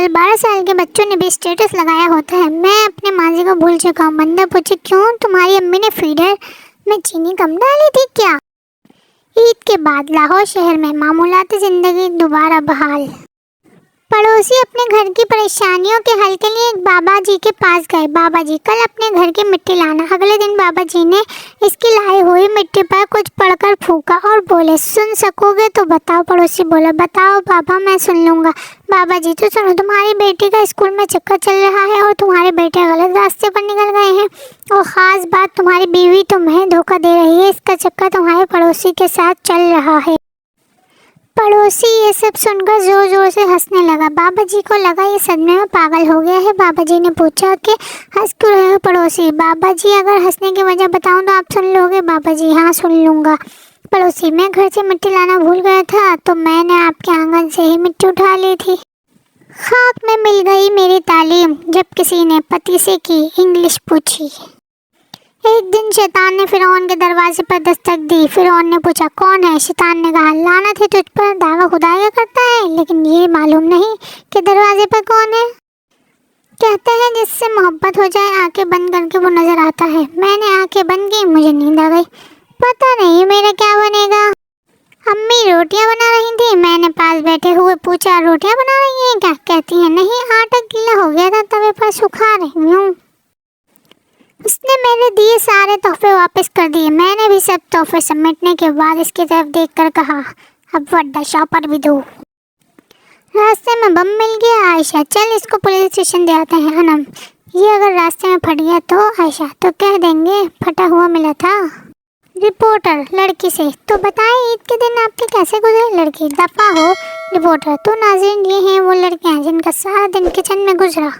आजकल 12 साल के बच्चों ने भी स्टेटस लगाया होता है, मैं अपने माजी को भूल चुका हूँ। बंदा पूछे, क्यों, तुम्हारी अम्मी ने फीडर में चीनी कम डाली थी क्या? ईद के बाद लाहौर शहर में मामूलाती जिंदगी दोबारा बहाल। पड़ोसी अपने घर की परेशानियों के हल के लिए एक बाबा जी के पास गए। बाबा जी, कल अपने घर की मिट्टी लाना। अगले दिन बाबा जी ने इसकी लाई हुई मिट्टी पर कुछ पढ़कर फूंका और बोले, सुन सकोगे तो बताओ। पड़ोसी बोला, बताओ बाबा, मैं सुन लूँगा। बाबा जी, तो सुनो, तुम्हारी बेटी का स्कूल में चक्कर चल रहा है और तुम्हारे बेटे गलत रास्ते पर निकल गए हैं, और ख़ास बात, तुम्हारी बीवी तुम्हें धोखा दे रही है। इसका चक्कर तुम्हारे पड़ोसी के साथ चल रहा है। पड़ोसी ये सब सुनकर जोर जोर से हंसने लगा। बाबा जी को लगा ये सदमे में पागल हो गया है। बाबा जी ने पूछा कि हंस क्यों रहे हो पड़ोसी? बाबा जी, अगर हंसने की वजह बताऊं तो आप सुन लोगे? बाबा जी, हाँ सुन लूँगा। पड़ोसी, मैं घर से मिट्टी लाना भूल गया था तो मैंने आपके आंगन से ही मिट्टी उठा ली थी। खाक में मिल गई मेरी तालीम जब किसी ने पति से की इंग्लिश पूछी। एक दिन शैतान ने फिरौन के दरवाजे पर दस्तक दी। फिरौन ने पूछा, कौन है? शैतान ने कहा, लानत है तुझ पर, दावा खुदा का करता है, लेकिन ये मालूम नहीं कि दरवाजे पर कौन है। कहते हैं जिससे मोहब्बत हो जाए आंखें बंद करके वो नजर आता है। मैंने आंखें बंद की, मुझे नींद आ गई। पता नहीं मेरा क्या बनेगा। अम्मी रोटियां बना रही थी, मैंने पास बैठे हुए पूछा, रोटियां बना रही हैं क्या? कहती हैं, नहीं, आटा गीला हो गया था, तवे पर सुखा रही हूँ। उसने मेरे दिए सारे तोहफे वापस कर दिए। मैंने भी सब तोहफे समेटने के बाद इसकी तरफ देखकर कहा, अब वड्डा शॉपर भी दो। रास्ते में बम मिल गया। आयशा, चल इसको पुलिस स्टेशन दे आते हैं। अनम, ये अगर रास्ते में फट गया तो? आयशा, तो कह देंगे फटा हुआ मिला था। रिपोर्टर लड़की से, तो बताएं ईद के दिन आपके कैसे गुजरे? लड़की, दफा हो। रिपोर्टर, तो नाज़रीन, ये हैं वो लड़कियां जिनका सारा दिन किचन में गुजरा।